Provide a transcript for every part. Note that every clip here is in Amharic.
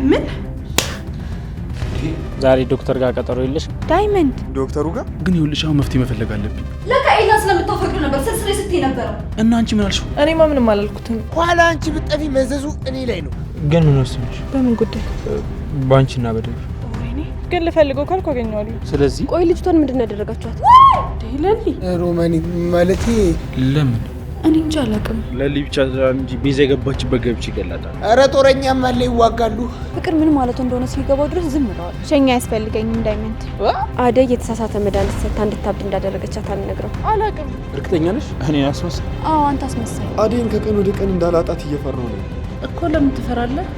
ምን ዛሬ ዶክተር ጋር ቀጠሮ የለሽ? ዳይመንድ ዶክተሩ ጋር ግን ይኸውልሽ አሁን መፍትሄ መፈለግ አለብኝ። ለካ ኤላ ስለምትፈቅዱ ነበር ስልስሌ ስትይ ነበር። እና አንቺ ምን አልሽው? እኔማ ምንም አላልኩትም። ኋላ አንቺ ብትጠፊ መዘዙ እኔ ላይ ነው። ግን ምን ወስንሽ? በምን ጉዳይ? ባንቺና በደብ ወይኔ ግን ልፈልገው ካልኩ አገኘዋለሁ። ስለዚህ ቆይ ልጅቷን ምንድነው ያደረጋችኋት? ለሊ ሮማኒ ማለቴ ለምን እኔ እንጃ አላውቅም። ለሊ ብቻ እንጂ ቤዛ የገባችበት ገብቼ ይገላታል። ኧረ ጦረኛም አለ ይዋጋሉ። ፍቅር ምን ማለት እንደሆነ ሲገባው ድረስ ዝም ብለዋል። ሸኛ ያስፈልገኝም ዳይመንድ አደይ የተሳሳተ መድኃኒት ሰጥታ እንድታብድ እንዳደረገቻት አልነግረው። አላውቅም። እርግጠኛ ነሽ? እኔ አስመሳይ? አዎ አንተ አስመሳይ። አደይን ከቀን ወደ ቀን እንዳላጣት እየፈራሁ ነው እኮ። ለምን ትፈራለህ?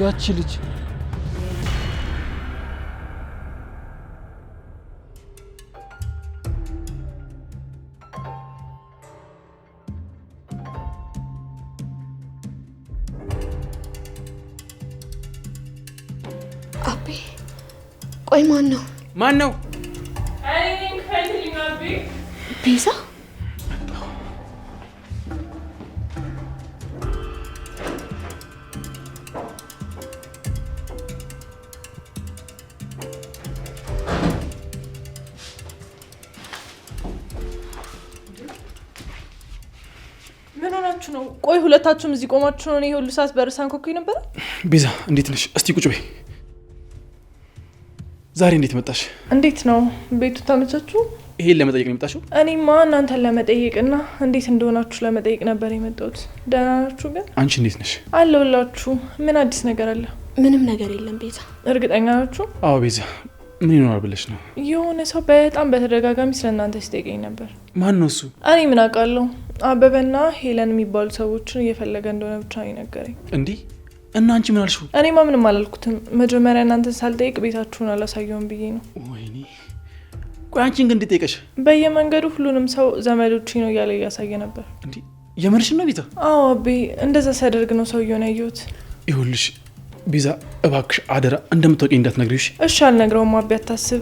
ያቺ ልጅ አቤ ቆይ ማን ነው? ቤዛ ምን ሆናችሁ ነው? ቆይ ሁለታችሁም እዚህ ቆማችሁ ነው? እኔ ሁሉ ሰዓት በርሳን ኮኩኝ ነበር። ቤዛ እንዴት ነሽ? እስቲ ቁጭ በይ። ዛሬ እንዴት መጣሽ? እንዴት ነው ቤቱ ተመቻችሁ? ይሄን ለመጠየቅ ነው የመጣሽው? እኔማ እናንተን ለመጠየቅና እንዴት እንደሆናችሁ ለመጠየቅ ነበር የመጣሁት። ደህና ናችሁ ግን? አንቺ እንዴት ነሽ? አለሁላችሁ። ምን አዲስ ነገር አለ? ምንም ነገር የለም ቤዛ። እርግጠኛ ናችሁ? አዎ ቤዛ። ምን ይኖራል ብለሽ ነው? የሆነ ሰው በጣም በተደጋጋሚ ስለእናንተ ሲጠይቀኝ ነበር። ማን ነው እሱ? እኔ ምን አውቃለሁ። አበበና ሄለን የሚባሉ ሰዎችን እየፈለገ እንደሆነ ብቻ ነው የነገረኝ። እንዴ እና አንቺ ምን አልሽው? እኔማ ምንም አላልኩትም። መጀመሪያ እናንተን ሳልጠይቅ ቤታችሁን አላሳየውም ብዬ ነው። ወይኔ ቆይ አንቺን ግን እንዴት ጠይቀሽ? በየመንገዱ ሁሉንም ሰው ዘመዶቼ ነው እያለ እያሳየ ነበር። እንዴ የምርሽን ነው ቤዛ? አዎ አቤ፣ እንደዛ ሲያደርግ ነው ሰውየውን ያየሁት። ይኸውልሽ ቤዛ እባክሽ አደራ እንደምታውቂ እንዳትነግሪሽ። እሺ አልነግረውም አቤ፣ አታስብ።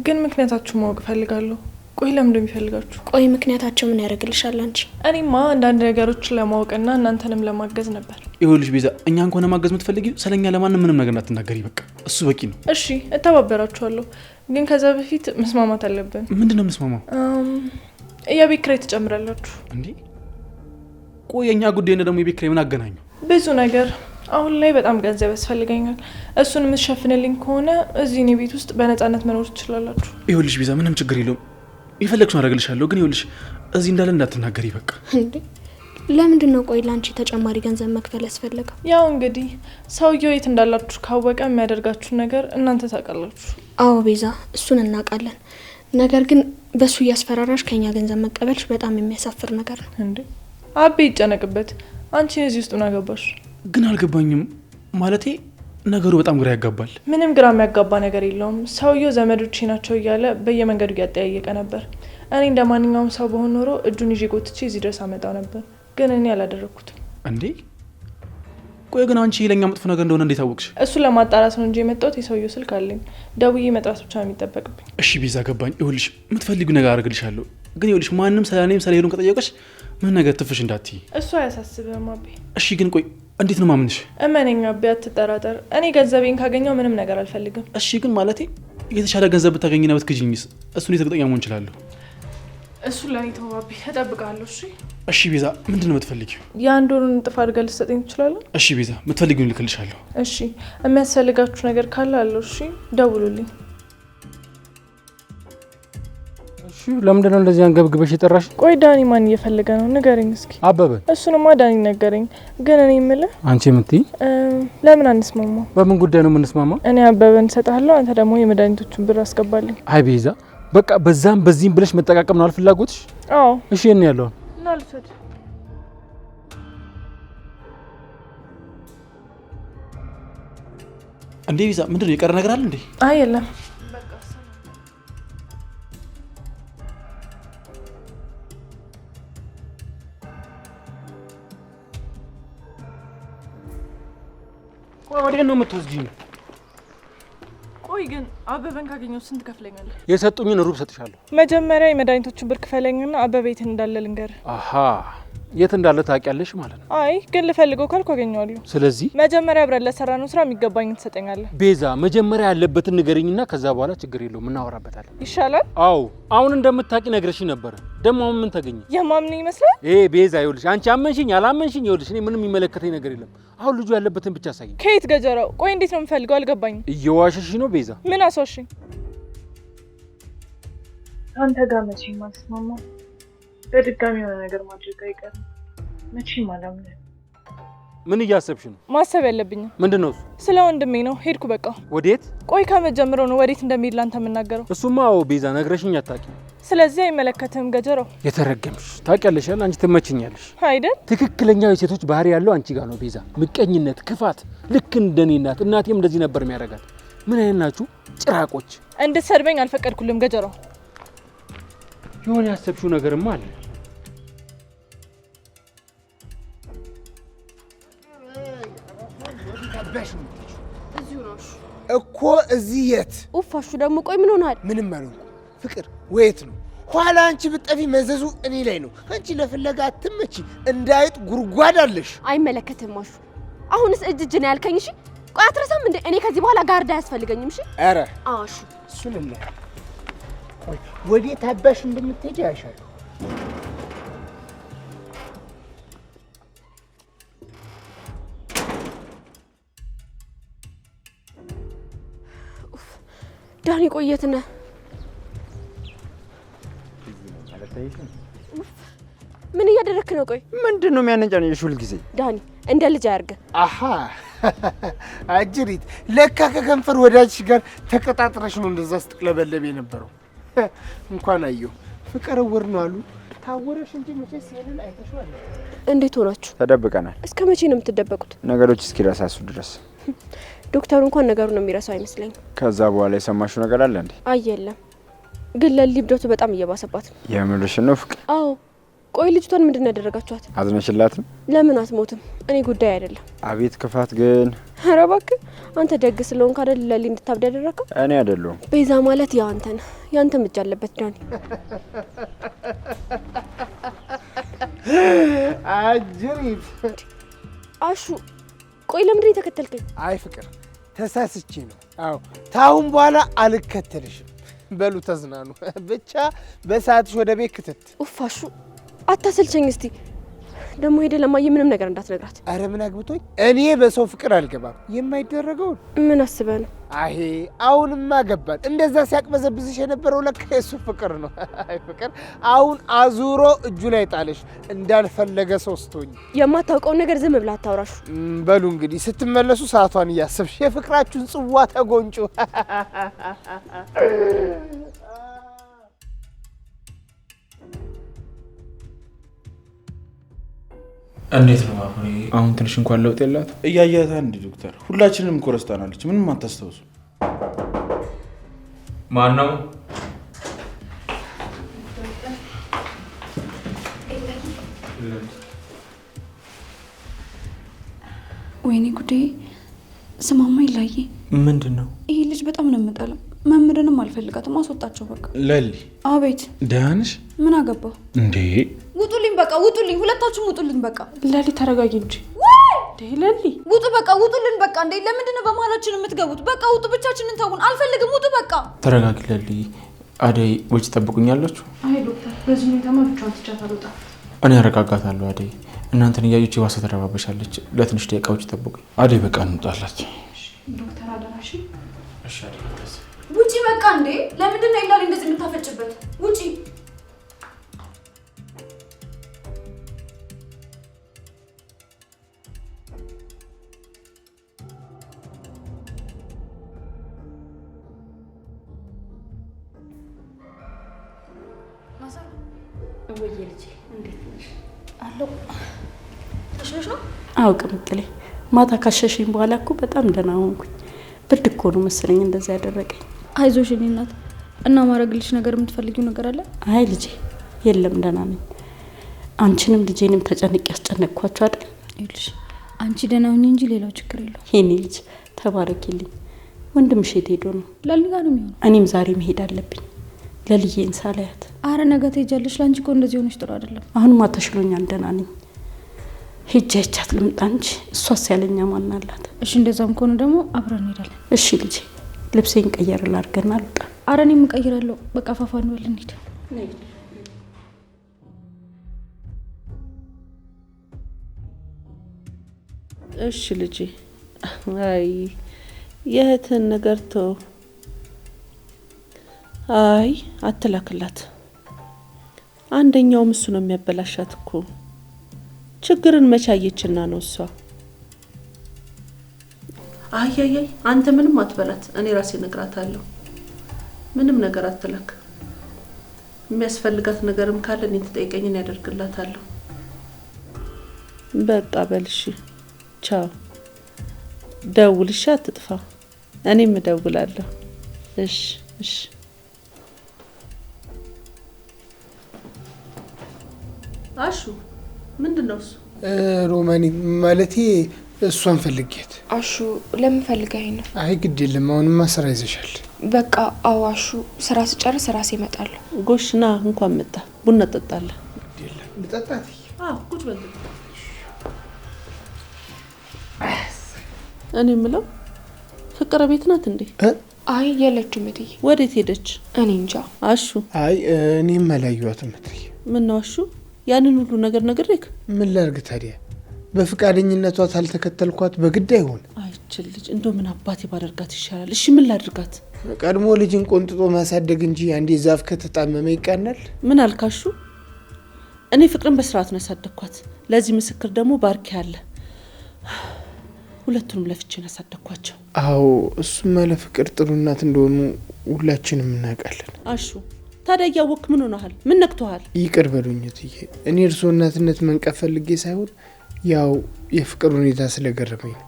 ግን ምክንያታችሁ ማወቅ እፈልጋለሁ። ቆይ ለምን እንደሚፈልጋችሁ? ቆይ ምክንያታቸው ምን ያደርግልሻል አንቺ? እኔማ አንዳንድ ነገሮችን ለማወቅና እናንተንም ለማገዝ ነበር። ይኸውልሽ ቤዛ እኛን ከሆነ ማገዝ የምትፈልጊው ስለኛ ለማንም ምንም ነገር እንዳትናገሪ፣ በቃ እሱ በቂ ነው። እሺ እተባበራችኋለሁ፣ ግን ከዛ በፊት መስማማት አለብን። ምንድነው የምንስማማው? የቤት ኪራይ ትጨምራላችሁ። እንዴ ቆይ የኛ ጉዳይ ነው ደግሞ የቤት ኪራይ ምን አገናኘው? ብዙ ነገር። አሁን ላይ በጣም ገንዘብ ያስፈልገኛል። እሱን የምትሸፍንልኝ ከሆነ እዚህ እኔ ቤት ውስጥ በነፃነት መኖር ትችላላችሁ። ይኸውልሽ ቤዛ ምንም ችግር የለውም፣ የፈለግሽውን አደርግልሻለሁ። ግን ይኸውልሽ እዚህ እንዳለ እንዳትናገሪ በቃ። እንዴ ለምንድን ነው ቆይ ላንቺ ተጨማሪ ገንዘብ መክፈል ያስፈልገው? ያው እንግዲህ ሰውየው የት እንዳላችሁ ካወቀ የሚያደርጋችሁን ነገር እናንተ ታውቃላችሁ። አዎ ቤዛ እሱን እናውቃለን። ነገር ግን በሱ እያስፈራራሽ ከኛ ገንዘብ መቀበልሽ በጣም የሚያሳፍር ነገር ነው። እንዴ አቤ ይጨነቅበት። አንቺ እዚህ ውስጥ ምን አገባሽ? ግን አልገባኝም። ማለቴ ነገሩ በጣም ግራ ያጋባል። ምንም ግራ የሚያጋባ ነገር የለውም። ሰውየው ዘመዶቼ ናቸው እያለ በየመንገዱ እያጠያየቀ ነበር። እኔ እንደ ማንኛውም ሰው በሆን ኖሮ እጁን ይዤ ጎትቼ እዚህ ድረስ አመጣው ነበር። ግን እኔ አላደረኩትም። እንዴ ቆይ ግን አንቺ ለኛ መጥፎ ነገር እንደሆነ እንዴት አወቅሽ? እሱን ለማጣራት ነው እንጂ የመጣሁት። የሰውየው ስልክ አለኝ፣ ደውዬ መጥራት ብቻ ነው የሚጠበቅብኝ። እሺ ቤዛ ገባኝ። ይኸውልሽ የምትፈልጊው ነገር አደርግልሻለሁ። ግን ይኸውልሽ ማንም ስለኔም ስለሄሉን ከጠየቀሽ ምን ነገር ትፍሽ እንዳትዪ። እሱ አያሳስብህም አቤ። እሺ ግን ቆይ እንዴት ነው ማምንሽ? እመነኝ አቤ፣ አትጠራጠር። እኔ ገንዘቤን ካገኘው ምንም ነገር አልፈልግም። እሺ ግን ማለቴ የተሻለ ገንዘብ ብታገኝና ብትክጂኝስ? እሱን እርግጠኛ መሆን እችላለሁ። እሱን ለእኔ ተው አቤ፣ እጠብቃለሁ። እሺ እሺ ቤዛ ምንድን ነው የምትፈልጊው? የአንድ ወሩን እጥፍ አድርገህ ልትሰጠኝ ትችላለህ? እሺ ቤዛ የምትፈልጊውን ልክልሻለሁ። እሺ የሚያስፈልጋችሁ ነገር ካለ አለው። እሺ ደውሉልኝ። እሺ ለምንድን ነው እንደዚህ አንገብግበሽ የጠራሽ? ቆይ ዳኒ ማን እየፈለገ ነው? ንገረኝ እስኪ። አበበ። እሱንማ ዳኒ ነገረኝ። ግን እኔ የምልህ አንቺ የምትይ ለምን አንስማማ? በምን ጉዳይ ነው የምንስማማ? እኔ አበበን እሰጥሃለሁ፣ አንተ ደግሞ የመድኃኒቶቹን ብር አስገባልኝ። አይ ቤዛ በቃ በዛም በዚህም ብለሽ መጠቃቀም ነው አልፍላጎትሽ? አዎ እሺ እኔ ያለው እና ልውሰድ። እንዴ ቤዛ ምንድነው የቀረ ነገር አለ እንዴ? አይ የለም። ቆይ ወዴት ነው የምትወስጂኝ? ቆይ ግን አበበን ካገኘው ስንት ከፍለኛለህ? የሰጡኝን ሩብ ሰጥሻለሁ። መጀመሪያ የመድኃኒቶቹን ብር ክፈለኝና አበበ የት እንዳለ ልንገርህ። አሃ የት እንዳለ ታውቂያለሽ ማለት ነው? አይ ግን ልፈልገው ካልኩ አገኘዋለሁ። ስለዚህ መጀመሪያ አብረን ለሰራነው ስራ የሚገባኝ ትሰጠኛለህ። ቤዛ መጀመሪያ ያለበትን ንገሪኝና ከዛ በኋላ ችግር የለውም እናወራበታለን። ይሻላል? አዎ አሁን እንደምታውቂ ነግረሽ ነበር። ደግሞ አሁን ምን ተገኘ? የማምን ይመስላል? ቤዛ ይኸውልሽ፣ አንቺ አመንሽኝ አላመንሽኝ ይኸውልሽ፣ እኔ ምንም የሚመለከተኝ ነገር የለም። አሁን ልጁ ያለበትን ብቻ ሳይኝ። ከየት ገጀራው? ቆይ እንዴት ነው የምፈልገው? አልገባኝም። እየዋሸሽ ነው ቤዛ። ምን አስዋሽኝ? አንተ ጋር መቼም አልስማማም። በድጋሚ የሆነ ነገር ማድረግ አይቀርም። መቼም አላምንም። ምን እያሰብሽ ነው? ማሰብ ያለብኝ ምንድነው? ስለ ወንድሜ ነው። ሄድኩ በቃ። ወዴት? ቆይ ከመጀመሩ ነው ወዴት እንደሚሄድ ላንተ የምናገረው? እሱማ ቤዛ ነግረሽኝ አታውቂም። ስለዚህ አይመለከትህም ገጀራው። የተረገምሽ ታውቂያለሽ አይደል? አንቺ ትመችኛለሽ አይደል? ትክክለኛው የሴቶች ባህሪ ያለው አንቺ ጋር ነው ቤዛ። ምቀኝነት፣ ክፋት፣ ልክ እንደኔ እናት። እናቴም እንደዚህ ነበር የሚያደርጋት። ምን አይነት ናችሁ ጭራቆች? እንድትሰድበኝ አልፈቀድኩልም ገጀራው። የሆነ ያሰብሽው ነገርማ አለ። እኮ እዚህ የት? ኡፋሹ ደግሞ ቆይ ምን ሆናል? ምንም አልሆንኩም። ፍቅር ወየት ነው? ኋላ አንቺ ብትጠፊ መዘዙ እኔ ላይ ነው። አንቺ ለፍለጋ አትመቺ፣ እንዳይጥ ጉድጓድ አለሽ። አይመለከትም አሹ። አሁንስ እጅ ነው ያልከኝ? እሺ ቆይ አትረሳም እንዴ? እኔ ከዚህ በኋላ ጋርዳ አያስፈልገኝም። እሺ ኧረ አሹ እሱን እና ቆይ ወዴት አባሽ እንደምትሄጂ ያሻለሁ። ዳኒ ቆየት ነህ? ምን እያደረክ ነው? ቆይ ምንድነው የሚያነጫነጭሽ ሁል ጊዜ? ዳኒ እንደ ልጅ አያርገ። አሃ አጅሪት፣ ለካ ከከንፈር ወዳጅሽ ጋር ተቀጣጥረሽ ነው እንደዛ ስትቅለበለብ የነበረው። እንኳን አየሁ። ፍቅር እውር ነው አሉ። ታወረሽ እንጂ መቼስ ይሄንን አይተሽዋል። እንዴት ሆናችሁ? ተደብቀናል። እስከ መቼ ነው የምትደበቁት? ነገሮች እስኪረሳሱ ድረስ። ዶክተሩ እንኳን ነገሩን የሚረሳው አይመስለኝም። ከዛ በኋላ የሰማሽው ነገር አለ እንዴ? አይ የለም፣ ግን ለሊብዶቱ በጣም እየባሰባት ነው። የምርሽን ነው ፍቅር? አዎ። ቆይ ልጅቷን ምንድን ነው ያደረጋችኋት? አዝነሽላትም? ለምን አትሞትም? እኔ ጉዳይ አይደለም። አቤት ክፋት ግን! ኧረ እባክህ አንተ ደግ ስለሆንክ አይደል ለሊ እንድታብድ ያደረገው? እኔ አይደለሁም። ቤዛ ማለት ያው አንተ ነህ። ያንተም እጅ አለበት ዳኒ። አጅሪት አሹ ቆይ ለምንድን የተከተልከኝ? አይ ፍቅር ተሳስቼ ነው። አዎ ታሁን በኋላ አልከተልሽም። በሉ ተዝናኑ። ብቻ በሰዓትሽ ወደ ቤት ክትት። ኡፍ አሹ አታሰልቸኝ። እስቲ ደግሞ ሄደ ለማየ ምንም ነገር እንዳትነግራት። አረ ምን አግብቶኝ? እኔ በሰው ፍቅር አልገባም። የማይደረገውን ምን አስበህ ነው? አሄ አሁንማ ገባን። እንደዛ ሲያቅበዘብዝሽ የነበረው ለካ የሱ ፍቅር ነው። አይ ፍቅር አሁን አዙሮ እጁ ላይ ጣለሽ እንዳልፈለገ ሰው ስትሆኝ። የማታውቀውን ነገር ዝም ብለህ አታውራሹ። በሉ እንግዲህ ስትመለሱ ሰዓቷን እያሰብሽ የፍቅራችሁን ጽዋ ተጎንጩ። እንዴት ነው አሁን ትንሽ እንኳን ለውጥ የላት? እያያታ እንዲ ዶክተር፣ ሁላችንም እኮ ረስታናለች። ምንም አታስታውሱ። ማን ነው? ወይኔ ጉዴ! ስማማ ይላዬ፣ ምንድን ነው? ይሄ ልጅ በጣም ነው የምጠላው። መምህርንም አልፈልጋትም። አስወጣቸው በቃ። ለሊ። አቤት። ደህና ነሽ? ምን አገባ እንዴ? ውጡልኝ በቃ ውጡልኝ፣ ሁለታችሁም ውጡልኝ በቃ። ለሊ ተረጋጊ እንጂ ለሊ ውጡ በቃ ውጡልን በቃ። እንዴ ለምንድን ነው በመሀላችን የምትገቡት? በቃ ውጡ፣ ብቻችንን ተውን። አልፈልግም፣ ውጡ በቃ። ተረጋጊ ለሊ። አደይ ውጭ ጠብቁኛላችሁ? አይ ዶክተር፣ በዚህ ሁኔታማ ብቻዋን ትቻት አልወጣም። እኔ አረጋጋታለሁ። አደይ እናንተን እያየች የባሰ ተረባበሻለች። ለትንሽ ደቂቃ ውጭ ጠብቁኝ። አደይ በቃ እንውጣላት። ዶክተር አደራሽ። እሺ አደይ ውጪ በቃ። እንዴ ለምንድን ነው ይላል እንደዚህ የምታፈጭበት? ውጪ። አውቅም ቅሌ ማታ ካሸሽኝ በኋላ እኮ በጣም ደህና ሆንኩኝ። ብርድ እኮ ነው መሰለኝ እንደዛ ያደረገኝ። አይዞሽ የኔ እናት። እና ማረግልሽ ነገር የምትፈልጊው ነገር አለ? አይ ልጄ የለም ደህና ነኝ። አንቺንም ልጄንም ተጨንቄ ያስጨነቅኳችሁ አይደል? ይልሽ አንቺ ደህና ሁኚ እንጂ ሌላው ችግር የለው። የኔ ልጅ ተባረኪልኝ። ወንድምሽ የት ሄዶ ነው? ለሊ ጋር ነው የሚሆነው። እኔም ዛሬ መሄድ አለብኝ። ለልዬን ሳላያት። አረ ነገ ትሄጃለሽ። ላንቺ እኮ እንደዚህ ሆነሽ ጥሩ አይደለም። አሁንማ ተሽሎኛል፣ ደህና ነኝ። ሄጄ አይቻት ልምጣ እንጂ እሷስ ያለኛ ማን አላት? እሺ እንደዛም ከሆነ ደግሞ አብረን እንሄዳለን። እሺ ልጄ፣ ልብሴን ቀየር ላድርግና ልውጣ። አረ እኔም እቀይራለሁ። በቃ ፋፋ እንበል እንሂድ። እሺ ልጄ። አይ የእህትን ነገር ተው። አይ አትላክላት። አንደኛውም እሱ ነው የሚያበላሻት እኮ። ችግርን መቻየችና ነው እሷ። አይ አንተ ምንም አትበላት፣ እኔ ራሴ እነግራታለሁ። ምንም ነገር አትላክ። የሚያስፈልጋት ነገርም ካለ እኔ ትጠይቀኝና ያደርግላታለሁ። በቃ በልሽ። ቻው። ደውልሽ፣ አትጥፋ። እኔም እደውላለሁ። እሺ እሺ። አሹ ምንድነው እሱ? ሮማኒ ማለቴ እሷን ፈልጌት። አሹ ለምን ፈልጋኝ ነው? አይ ግድ የለም አሁንማ ስራ ይዘሻል። በቃ አዎ አሹ ስራ ስጨርስ ራሴ እመጣለሁ። ጎሽና እንኳን መጣ። ቡና ጠጣለ። ግድ የለም ልጠጣት። አዎ ቁጭ በል። እኔ ምለው ፍቅር ቤት ናት እንዴ? አይ የለችም እትዬ። ወዴት ሄደች? እኔ እንጃ። አሹ አይ እኔም አላየኋትም እትዬ። ምን ነው አሹ ያንን ሁሉ ነገር ነግሬክ? ምን ላድርግ ታዲያ? በፍቃደኝነቷ ታልተከተልኳት በግድ አይሆን። አይችል ልጅ እንደው ምን አባቴ ባደርጋት ይሻላል? እሺ ምን ላድርጋት? ቀድሞ ልጅን ቆንጥጦ ማሳደግ እንጂ አንዴ ዛፍ ከተጣመመ ይቃናል። ምን አልካሹ? እኔ ፍቅርን በስርዓት ነው ያሳደግኳት። ለዚህ ምስክር ደግሞ ባርኪ አለ። ሁለቱንም ለፍቼን ያሳደግኳቸው። አዎ እሱማ ለፍቅር ጥሩ እናት እንደሆኑ ሁላችንም እናውቃለን። አሹ ታዲያ እያወቅክ ምን ሆነሃል? ምን ነክቶሃል? ይቅር በሉኝ እትዬ። እኔ እርሶ እናትነት መንቀፍ ፈልጌ ሳይሆን ያው የፍቅር ሁኔታ ስለገረመኝ ነው።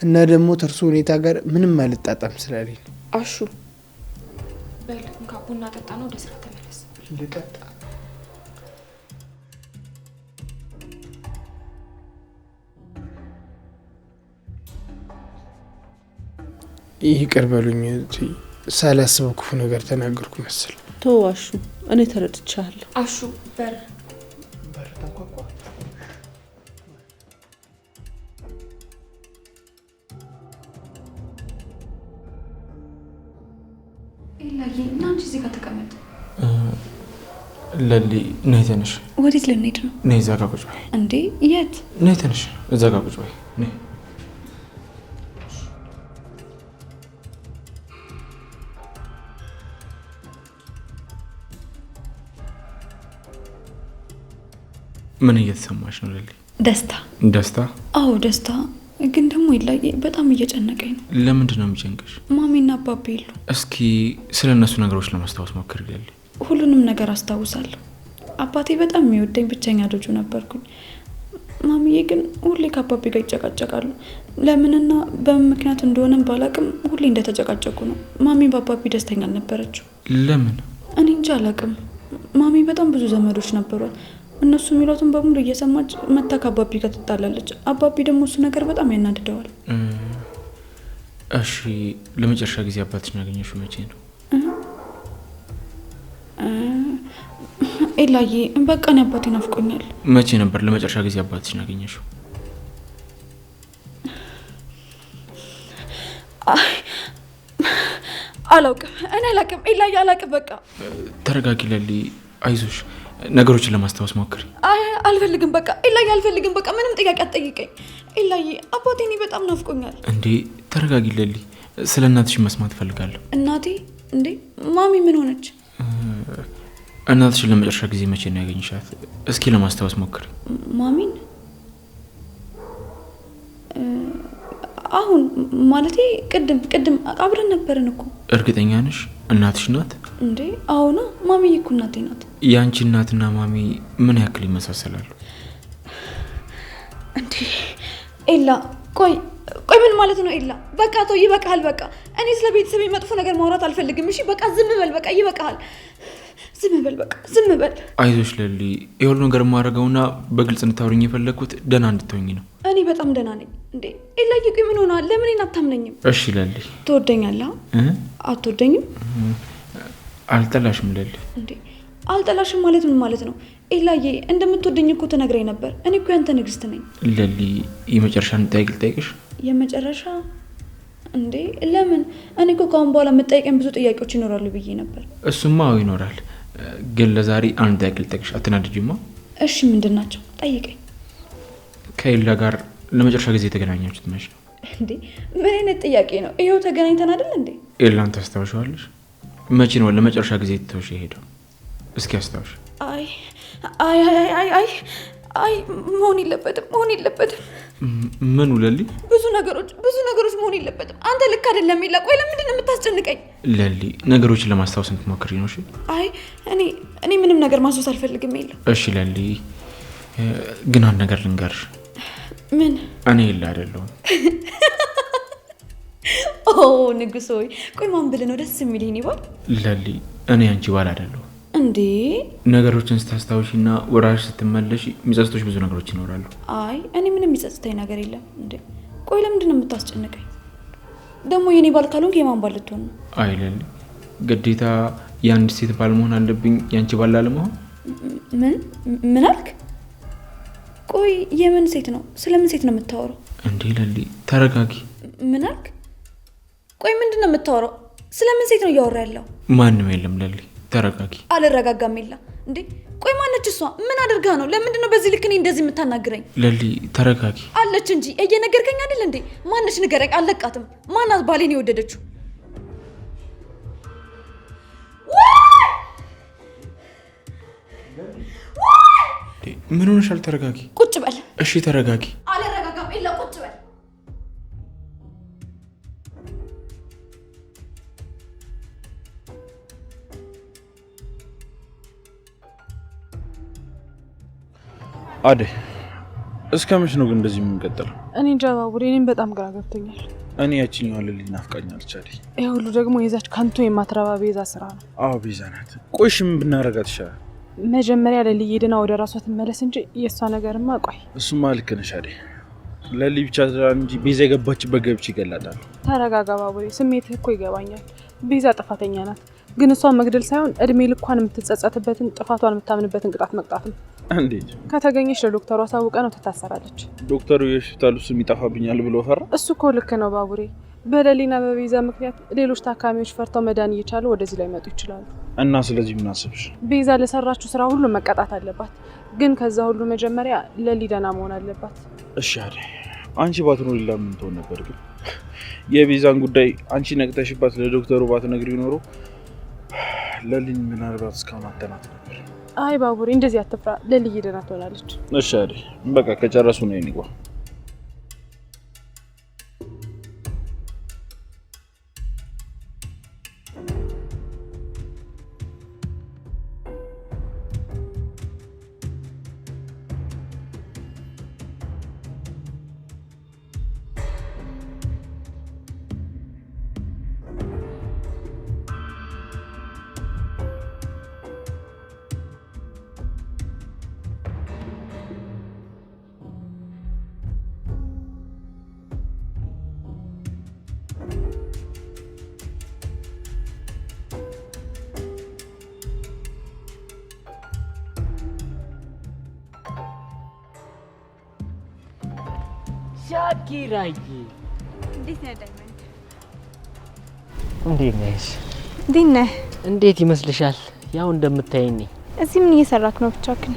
እና ደግሞ ተርሶ ሁኔታ ጋር ምንም አልጣጣም ስላለኝ ነው። አሹ በል እንካ ቡና ጠጣ ነው፣ ወደ ስራ ተመለስ። ልጠጣ? ይቅር በሉኝ እትዬ። ሳላስበው ክፉ ነገር ተናገርኩ መሰል። ተው አሹ፣ እኔ ተረድቻለሁ። አሹ በር ተንኳኳ። ኤላዬ እና አንቺ እዚህ ጋር ተቀመጥ። ለሊ ነይ ተነሽ። ወዴት ልንሄድ ነው? ነይ እዛ ጋር ቁጭ በይ። እንዴ የት? ነይ ተነሽ፣ እዛ ጋር ቁጭ በይ። ነይ ምን እየተሰማሽ ነው ለሊ? ደስታ። ደስታ? አዎ ደስታ። ግን ደግሞ ኤላዬ በጣም እየጨነቀኝ ነው። ለምንድን ነው የሚጨንቅሽ? ማሚና አባቤ የሉ። እስኪ ስለ እነሱ ነገሮች ለማስታወስ ሞክሪ ለሊ። ሁሉንም ነገር አስታውሳለሁ። አባቴ በጣም የሚወደኝ ብቸኛ ልጁ ነበርኩኝ። ማሚዬ ግን ሁሌ ከአባቤ ጋር ይጨቃጨቃሉ። ለምንና በምን ምክንያት እንደሆነም ባላቅም ሁሌ እንደተጨቃጨቁ ነው። ማሚ በአባቤ ደስተኛ አልነበረችው። ለምን? እኔ እንጃ አላቅም። ማሚ በጣም ብዙ ዘመዶች ነበሯት። እነሱ የሚሏትን በሙሉ እየሰማች መታ ከአባቢ ጋር ትጣላለች። አባቢ ደግሞ እሱ ነገር በጣም ያናድደዋል። እሺ ለመጨረሻ ጊዜ አባትሽን ያገኘሽው መቼ ነው? ኤላዬ በቃ እኔ አባቴ ናፍቆኛል። መቼ ነበር ለመጨረሻ ጊዜ አባትሽን ያገኘሽው? አላውቅም። እኔ አላውቅም ኤላዬ፣ አላውቅም። በቃ ተረጋጊ ለሊ፣ አይዞሽ። ነገሮችን ለማስታወስ ሞክሪ። አልፈልግም። በቃ ኤላዬ አልፈልግም። በቃ ምንም ጥያቄ አትጠይቀኝ ኤላዬ። አባቴ እኔ በጣም ናፍቆኛል። እንዴ ተረጋጊ ለሊ፣ ስለ እናትሽ መስማት ፈልጋለሁ። እናቴ? እንዴ ማሚ ምን ሆነች? እናትሽን ለመጨረሻ ጊዜ መቼ ነው ያገኘሻት? እስኪ ለማስታወስ ሞክሪ። ማሚን? አሁን ማለቴ ቅድም አብረን ነበርን እኮ። እርግጠኛ ነሽ እናትሽ ናት? እንዴ አሁና ማሚዬ እኮ እናቴ ናት። ያንቺ እናትና ማሚ ምን ያክል ይመሳሰላሉ? እንዴ ኤላ፣ ቆይ ምን ማለት ነው ኤላ? በቃ ተው፣ ይበቃል። በቃ እኔ ስለ ቤተሰቤ መጥፎ ነገር ማውራት አልፈልግም። እሺ በቃ ዝም በል። በቃ ይበቃል። ዝም በል። በቃ ዝም በል። አይዞሽ ለሊ፣ የሁሉ ነገር ማድረገውና በግልጽ እንድታወሪኝ የፈለግኩት ደህና እንድትሆኝ ነው። እኔ በጣም ደህና ነኝ። እንዴ ኤላዬ፣ ቆይ ምን ሆነሃል? ለምን አታምነኝም? እሺ ለሊ፣ ትወደኛለህ? አትወደኝም? አልጠላሽም ለሊ። እንዴ አልጠላሽም ማለት ምን ማለት ነው? ኤላዬ እንደምትወደኝ እኮ ተነግረኝ ነበር። እኔ እኮ ያንተ ንግስት ነኝ። ለሊ የመጨረሻ እንጠይቅ ልጠይቅሽ? የመጨረሻ እንዴ ለምን? እኔ እኮ ካሁን በኋላ የምጠይቀኝ ብዙ ጥያቄዎች ይኖራሉ ብዬ ነበር። እሱማ ይኖራል፣ ግን ለዛሬ አንድ ጥያቄ ልጠይቅሽ። አትናድጂማ? እሺ ምንድን ናቸው? ጠይቀኝ። ከኤላ ጋር ለመጨረሻ ጊዜ የተገናኛችሁት መቼ ነው? እንዴ ምን አይነት ጥያቄ ነው? ይሄው ተገናኝተን አይደል እንዴ? ኤላን ታስታውሻለሽ? መቼ ነው ለመጨረሻ ጊዜ ትተውሽ የሄደው? እስኪ አስታውሽ። አይ አይ አይ አይ አይ መሆን የለበትም። ምን ለሊ? ብዙ ነገሮች መሆን የለበትም። አንተ ልክ አይደለም ኤላ። ቆይ ለምንድን ነው የምታስጨንቀኝ? ለሊ ነገሮችን ለማስታወስ እንትሞክሪ ነው። እሺ አይ እኔ ምንም ነገር ማስታወስ አልፈልግም ኤላ። እሺ ለሊ ግን አንድ ነገር ልንገርሽ። ምን? እኔ ኤላ አይደለሁም። ኦ ንጉስ ሆይ ቆይ ማን ብለህ ነው ደስ የሚልኝ ይባል? ለሊ እኔ አንቺ ባል አይደለሁም። እንዴ ነገሮችን ስታስታውሺና ወራሽ ስትመለሽ የሚጸጽቶች ብዙ ነገሮች ይኖራሉ። አይ እኔ ምንም የሚጸጽተኝ ነገር የለም። እንዴ ቆይ ለምንድን ነው የምታስጨንቀኝ? ደግሞ የኔ ባል ካልሆንክ የማን ባል ልትሆን ነው? አይ ለሊ ግዴታ የአንድ ሴት ባል መሆን አለብኝ ያንቺ ባል ላለመሆን? ምን አልክ? ቆይ የምን ሴት ነው? ስለምን ሴት ነው የምታወራው? እንዴ ለሊ ተረጋጊ። ምን አልክ? ቆይ ምንድን ነው የምታወራው? ስለምን ሴት ነው እያወራ ያለው? ማንም የለም ለሊ ተረጋጊ። አልረጋጋም ኤላ። እንዴ ቆይ ማነች እሷ? ምን አድርጋ ነው? ለምንድን ነው በዚህ ልክ እኔ እንደዚህ የምታናግረኝ? ለሊ ተረጋጊ። አለች እንጂ እየነገርከኝ አይደል እንዴ? ማነች ንገረኝ። አለቃትም። ማናት ባሌን የወደደችው? ምን ሆነሻል? ተረጋጊ። ቁጭ በል። እሺ ተረጋጊ። አልረጋጋም ኤላ። ቁጭ በል። አደይ እስከ መቼ ነው ግን እንደዚህ የምንቀጥለው? እኔ እንጃ ባቡሬ፣ እኔም በጣም ግራ ገብቶኛል። እኔ ያቺኛዋ ልጅ ናፍቃኛለች አደይ። ይሄ ሁሉ ደግሞ የዛች ከንቱ የማትረባ ቤዛ ስራ ነው። አዎ ቤዛ ናት። ቆይሽ ምን ብናረጋት ይሻላል? መጀመሪያ ለልዬ ድና ወደ ራሷ ትመለስ እንጂ የእሷ ነገርማ ቆይ። እሱማ ልክ ነሽ አደይ። ለሊ ብቻ እንጂ ቤዛ የገባችበት ገብቼ ይገላታል። ተረጋጋ ባቡሬ፣ ስሜትህ እኮ ይገባኛል። ቤዛ ጥፋተኛ ናት፣ ግን እሷን መግደል ሳይሆን እድሜ ልኳን የምትጸጸትበትን ጥፋቷን የምታምንበትን ቅጣት መቅጣት ነው። እንዴት? ከተገኘች ለዶክተሩ አሳውቀ ነው ትታሰራለች። ዶክተሩ የሆስፒታሉ ስም ይጠፋብኛል ብሎ ፈራ። እሱ እኮ ልክ ነው ባቡሬ። በለሊና በቤዛ ምክንያት ሌሎች ታካሚዎች ፈርተው መዳን እየቻሉ ወደዚህ ላይ መጡ ይችላሉ። እና ስለዚህ ምን አሰብሽ? ቤዛ ለሰራችው ስራ ሁሉ መቀጣት አለባት፣ ግን ከዛ ሁሉ መጀመሪያ ለሊ ደህና መሆን አለባት። እሺ አደይ፣ አንቺ ባትኖሪ ለምን ትሆን ነበር? ግን የቤዛን ጉዳይ አንቺ ነቅተሽባት ለዶክተሩ ባትነግሪ ኖሮ ለሊን ምናልባት እስካሁን አተናት ነበር። አይ ባቡሬ እንደዚህ አትፍራ፣ ለልዬ ደህና ትሆናለች። እሺ አደይ፣ በቃ ከጨረሱ ነው ይንጓ። ሻኪራዬ እንዴት ነህ ዳይመንድ? እንዴት ነሽ? እንዴት ነህ? እንዴት ይመስልሻል? ያው እንደምታየኝ ነኝ። እዚህ ምን እየሰራክ ነው ብቻክን?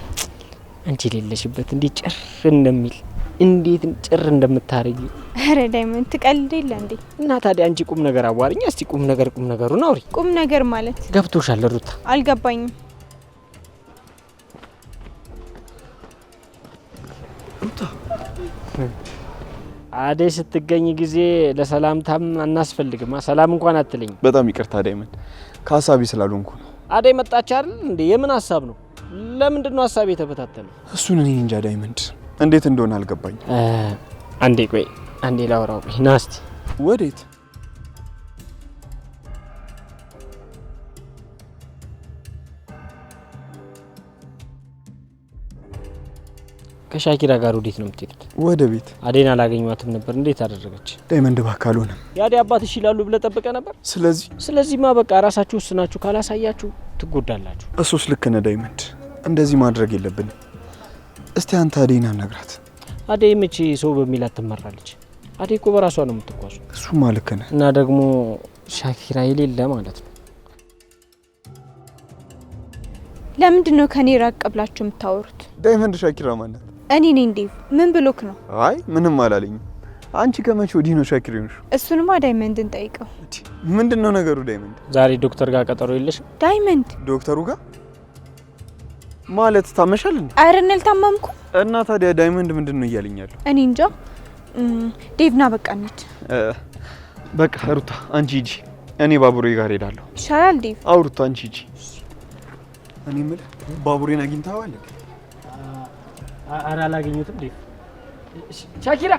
አንቺ የሌለሽበት እንዴት ጭር እንደሚል እንዴት ጭር እንደምታረጊ። አረ ዳይመንድ ትቀልድ የለ እንዴ? እና ታዲያ አንቺ ቁም ነገር አዋሪኝ እስቲ። ቁም ነገሩን አውሪ። ቁም ነገር ማለት ገብቶሻል ሩታ? አልገባኝም። ሩታ አደይ ስትገኝ ጊዜ ለሰላምታም አናስፈልግም። ሰላም እንኳን አትለኝ። በጣም ይቅርታ ዳይመንድ፣ ከሀሳቢ ስላልሆንኩ ነው። አደይ መጣች አይደል እንዴ? የምን ሀሳብ ነው? ለምንድን ነው ሀሳብ የተበታተነው? እሱን እኔ እንጃ ዳይመንድ፣ እንዴት እንደሆነ አልገባኝ። አንዴ ቆይ፣ አንዴ ላውራው። ና እስቲ። ወዴት? ከሻኪራ ጋር ወዴት ነው የምትሄዱት? ወደ ቤት። አዴን አላገኘኋትም ነበር። እንዴት አደረገች? ዳይመንድ ባካሉንም ያዴ አባትሽ ይላሉ ብለህ ጠብቀህ ነበር። ስለዚህማ በቃ ራሳችሁ ወስናችሁ ካላሳያችሁ ትጎዳላችሁ። እሱስ ልክ ነህ ዳይመንድ፣ እንደዚህ ማድረግ የለብንም። እስቲ አንተ አዴን አናግራት። አዴ መቼ ሰው በሚላት ትመራለች? አዴ እኮ በራሷ ነው የምትጓዘው። እሱማ ልክ ነህ። እና ደግሞ ሻኪራ የሌለ ማለት ነው። ለምንድን ነው ከኔ ራቅ ብላችሁ የምታወሩት? ዳይመንድ ሻኪራ ማለት እኔ ነኝ ዴቭ። ምን ብሎክ ነው? አይ ምንም አላለኝም። አንቺ ከመቼ ወዲህ ነው ሻኪራ ነሽ? እሱንማ ዳይመንድን ጠይቀው። ምንድነው ነገሩ ዳይመንድ? ዛሬ ዶክተር ጋር ቀጠሮ የለሽም? ዳይመንድ ዶክተሩ ጋር ማለት ታመሻል እንዴ? አይረን አልታመምኩ። እና ታዲያ ዳይመንድ ምንድነው እያለኛለሁ? እኔ እንጃ። ዴቭ ና በቃ እንሂድ። በቃ ሩታ አንቺ ሂጂ፣ እኔ ባቡሬ ጋር ሄዳለሁ። ይሻላል ዴቭ። አው ሩታ አንቺ ሂጂ። እኔ የምልህ ባቡሬን አግኝተኸዋል? ኧረ አላገኘሁትም ዴቭ። ሻኪራ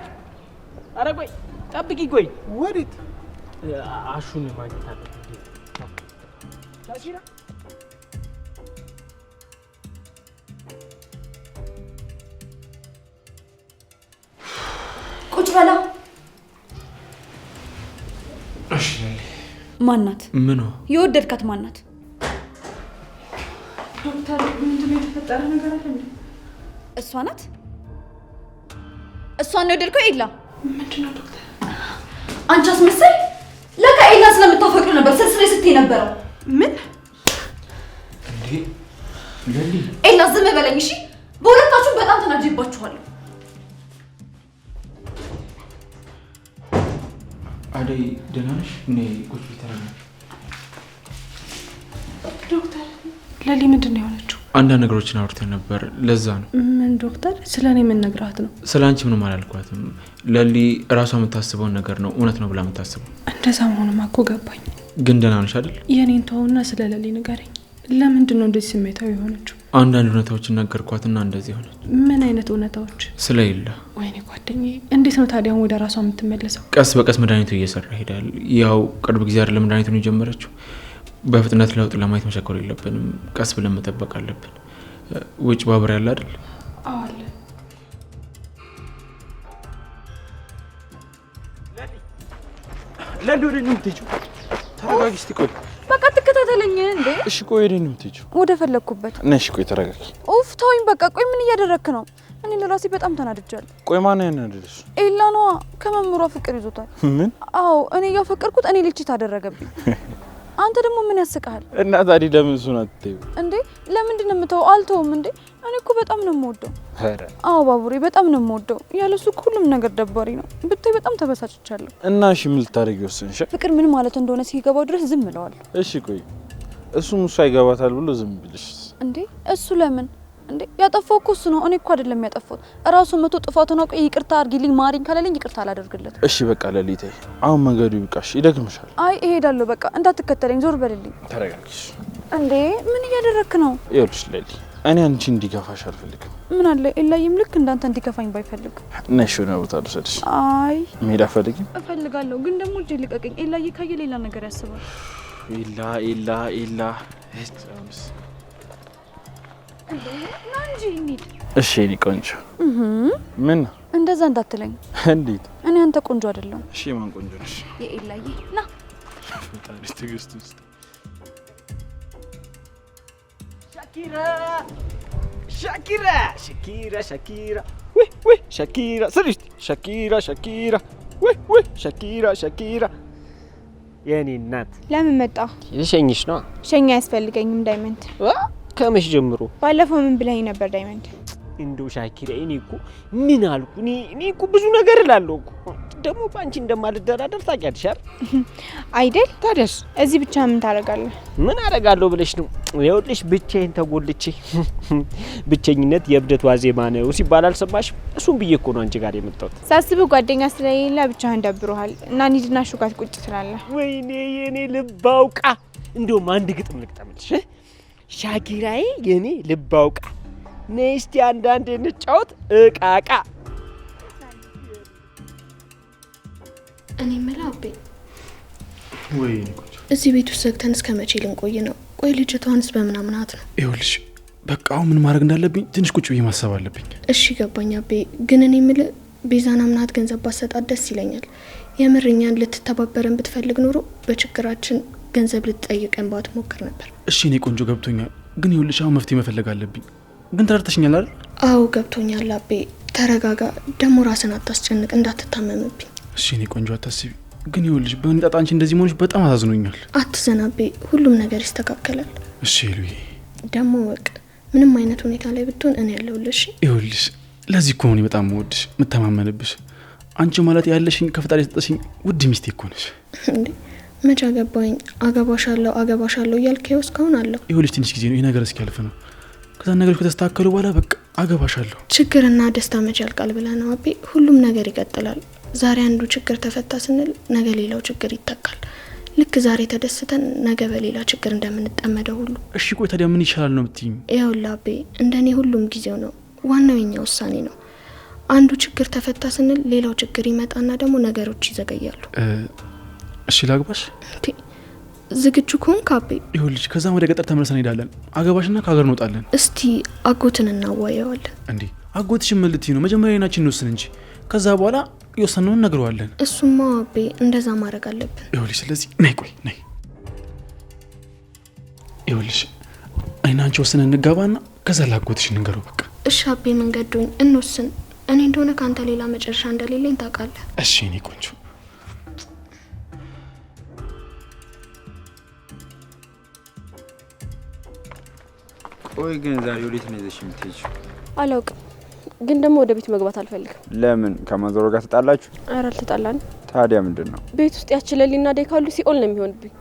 ኧረ ቆይ ጠብቂ፣ ቆይ። ወዴት? አሹን ማግኘት አለብኝ ዴቭ። ሻኪራ ቁጭ በላ። እሺ ማናት? ምን ነው የወደድካት ማናት? ዶክተር ምንድነው የተፈጠረ ነገር አለ እንዴ? እሷ ናት። እሷን ነው የወደድከው? ኤላ ምንድነው ዶክተር? አንቺ አስመሳይ! ለካ ኤላ ስለምታፈቅሩ ነበር ስልስሌ ስትይ ነበረው። ምን እንዴ? ለሊ ኤላ ዝም በለኝ እሺ። በሁለታችሁ በጣም ተናጅባችኋለሁ። አደይ ደህና ነሽ? እኔ ቁጭ ብተረጋ። ዶክተር ለሊ ምንድነው የሆነችው? አንዳንድ ነገሮችን አውርተን ነበር፣ ለዛ ነው። ምን ዶክተር? ስለኔ ምን ነግራት ነው? ስለ አንቺ ምንም አላልኳትም። ለሊ እራሷ የምታስበውን ነገር ነው እውነት ነው ብላ የምታስበው። እንደዛ መሆኑማ እኮ ገባኝ። ግን ደህና ነሽ አይደል? የኔን ተውና ስለ ለሊ ንገረኝ። ለምንድን ነው እንደዚህ ስሜታዊ የሆነችው? አንዳንድ እውነታዎችን ነገርኳትና እንደዚህ ሆነች። ምን አይነት እውነታዎች? ስለ ይላ። ወይኔ ጓደኛዬ፣ እንዴት ነው ታዲያ ወደ ራሷ የምትመለሰው? ቀስ በቀስ መድኃኒቱ እየሰራ ይሄዳል። ያው ቅርብ ጊዜ አይደለም መድኃኒቱን የጀመረችው። በፍጥነት ለውጥ ለማየት መቸኮል የለብንም። ቀስ ብለን መጠበቅ አለብን። ውጭ ባቡር ያለ አይደል? አለ። ለሊ ወደ እኔ የምትሄጂው? ተረጋጊ እስቲ። ቆይ በቃ ትከታተለኝ እንዴ? እሺ ቆይ ወደ እኔ የምትሄጂው? ወደ ፈለግኩበት። ነሽ። ቆይ ተረጋጊ። ኡፍ ተውኝ በቃ። ቆይ ምን እያደረክ ነው? እኔ ለራሴ በጣም ተናድጃለሁ። ቆይ ማን ያናደደሽ? ኤላ ነዋ። ከመምሯ ፍቅር ይዞታል። ምን? አዎ እኔ ያፈቀርኩት እኔ ልጅ ታደረገብኝ። አንተ ደግሞ ምን ያስቃል? እና ታዲያ ለምን እሱን አትተይው እንዴ? ለምንድን ነው የምተው? አልተውም እንዴ? እኔ እኮ በጣም ነው የምወደው። ኧረ አዎ ባቡሬ በጣም ነው የምወደው። ያለሱ ሁሉም ነገር ደባሪ ነው። ብታይ በጣም ተበሳጭቻለሁ። እና እሺ ምን ልታደርጊ ወሰንሽ? ፍቅር ምን ማለት እንደሆነ ሲገባው ድረስ ዝም እለዋለሁ። እሺ ቆይ እሱም እሱ አይገባታል ብሎ ዝም ብልሽ እንዴ? እሱ ለምን እንዴ? ያጠፋው እኮ እሱ ነው። እኔ እኮ አይደለም ያጠፋሁት። እራሱ መቶ ጥፋቱን አውቆ ይቅርታ አድርጊልኝ ማሪኝ ካላለኝ ይቅርታ አላደርግለት። እሺ በቃ ለሊቴ አሁን መንገዱ ይብቃሽ፣ ይደግምሻል። አይ እሄዳለሁ በቃ። እንዳትከተለኝ፣ ዞር በልልኝ። ተረጋግሽ እንዴ ምን እያደረክ ነው? ይኸውልሽ ለሊ፣ እኔ አንቺ እንዲገፋሽ አልፈልግም። ምን አለ ኤላዬም ልክ እንዳንተ እንዲከፋኝ ባይፈልግ። ነሽ ነው ቦታ ልውሰድሽ። አይ መሄድ አትፈልጊም? እፈልጋለሁ፣ ግን ደግሞ እጄ ልቀቀኝ። ኤላዬ ካየ ሌላ ነገር ያስባል። ኢላ ና እንጂ እንሂድ። እሺ የእኔ ቆንጆ። ምን እንደዛ እንዳትለኝ። እንዴት? እኔ አንተ ቆንጆ አይደለሁም። እሺ ማን ቆንጆ ነሽ? የኤላዬ ና። ፈጣሪ ትዕግስት ውስጥ ሻኪራ ወይ ሻኪራ ስሪሽ ሻኪራ የኔ እናት ለምን መጣ? ልሸኝሽ ነው። ሸኛ አያስፈልገኝም ዳይመንድ። ከመሽ ጀምሮ? ባለፈው ምን ብለኝ ነበር ዳይመንድ? እንደው ሻኪራ እኔ እኮ ምን አልኩ? እኔ እኮ ብዙ ነገር እላለሁ እኮ ደግሞ ባንቺ እንደማልደራደር ታውቂያለሽ አይደል? ታዲያስ እዚህ ብቻ ምን ታደርጋለህ? ምን አደርጋለሁ ብለሽ ነው? ይኸውልሽ ብቻዬን ተጎልቼ ብቸኝነት የእብደት ዋዜማ ነው ሲባል አልሰማሽም? እሱም ብዬ እኮ ነው አንቺ ጋር የመጣሁት። ሳስበው ጓደኛ ስለሌለ ብቻህን ደብሮሃል እና እንሂድና ሹጋት ቁጭ ትላለህ። ወይኔ የኔ ልብ አውቃ። እንደውም አንድ ግጥም ልግጠምልሽ። ሻኪራዬ የኔ ልብ አውቃ ነይ እስቲ አንዳንዴ እንጫወት እቃቃ። እኔ የምለው አቤ፣ ወይ እዚህ ቤት ውስጥ ዘግተን እስከ መቼ ልንቆይ ነው? ቆይ ልጅቷንስ በምን አምናት ነው? ይኸውልሽ በቃ አሁን ምን ማድረግ እንዳለብኝ ትንሽ ቁጭ ብዬ ማሰብ አለብኝ። እሺ ገባኝ አቤ። ግን እኔ የምልህ ቤዛን አምናት ገንዘብ ባሰጣት ደስ ይለኛል። የምርኛን ልትተባበረን ብትፈልግ ኖሮ በችግራችን ገንዘብ ልትጠይቀን ባትሞክር ነበር። እሺ እኔ ቆንጆ ገብቶኛል፣ ግን ይኸውልሽ አሁን መፍትሄ መፈለግ አለብኝ። ግን ተረድተሽኛል አይደል? አዎ ገብቶኛል አቤ። ተረጋጋ፣ ደግሞ ራስን አታስጨንቅ፣ እንዳትታመምብኝ። እሺ እኔ ቆንጆ አታስቢ። ግን ይኸውልሽ በእንጣጣ አንቺ እንደዚህ መሆንሽ በጣም አሳዝኖኛል። አትዘን አቤ፣ ሁሉም ነገር ይስተካከላል። እሺ ሉዬ። ደግሞ ወቅ ምንም አይነት ሁኔታ ላይ ብትሆን እኔ ያለሁልሽ። ይኸውልሽ ለዚህ እኮ ነው እኔ በጣም የምወድሽ የምተማመንብሽ። አንቺ ማለት ያለሽኝ ከፈጣሪ የሰጠሽኝ ውድ ሚስቴ እኮ ነሽ። እንዴ መቼ አገባኝ? አገባሻለሁ እያልክ ይኸው እስካሁን አለሁ። ይኸውልሽ ትንሽ ጊዜ ነው ይህ ነገር እስኪያልፍ ነው። ከዛ ነገሮች ከተስተካከሉ በኋላ በቃ አገባሻለሁ። ችግርና ደስታ መቼ ያልቃል ብለህ ነው አቤ? ሁሉም ነገር ይቀጥላል። ዛሬ አንዱ ችግር ተፈታ ስንል ነገ ሌላው ችግር ይተካል። ልክ ዛሬ ተደስተን ነገ በሌላ ችግር እንደምንጠመደው ሁሉ። እሺ ቆይ ታዲያ ምን ይሻላል ነው የምትይኝ? ይኸውልህ አቤ እንደኔ ሁሉም ጊዜው ነው። ዋናው የኛ ውሳኔ ነው። አንዱ ችግር ተፈታ ስንል ሌላው ችግር ይመጣና ደግሞ ነገሮች ይዘገያሉ። እሺ ላግባሽ? ዝግጁ ከሆንክ አቤ? ይኸውልሽ ከዛም ወደ ገጠር ተመልሰን እንሄዳለን። አገባሽና ከሀገር እንወጣለን። እስቲ አጎትን እናዋየዋለን። እንዴ አጎትሽ ምን ልትይ ነው? መጀመሪያ ናችን እንወስን እንጂ ከዛ በኋላ የወሰነውን እነግረዋለን። እሱማ አቤ እንደዛ ማድረግ አለብን። ይኸውልሽ ስለዚህ ነይ ቆይ ነይ። ይኸውልሽ እኔና አንቺ ወስነን እንጋባና ከዛ ላጎትሽ እንንገረው በቃ። እሺ አቤ መንገዱኝ እንወስን። እኔ እንደሆነ ካንተ ሌላ መጨረሻ እንደሌለኝ ታውቃለህ። እሺ እኔ ቆንጆ። ቆይ ግን ዛሬ ወዴት ነው ይዘሽ የምትሄጂው? አላውቅም፣ ግን ደግሞ ወደ ቤት መግባት አልፈልግም። ለምን? ከማዞሮ ጋር ተጣላችሁ? ኧረ አልተጣላንም። ታዲያ ምንድን ነው? ቤት ውስጥ ያችለሊና ዳይ ካሉ ሲኦል ነው የሚሆንብኝ።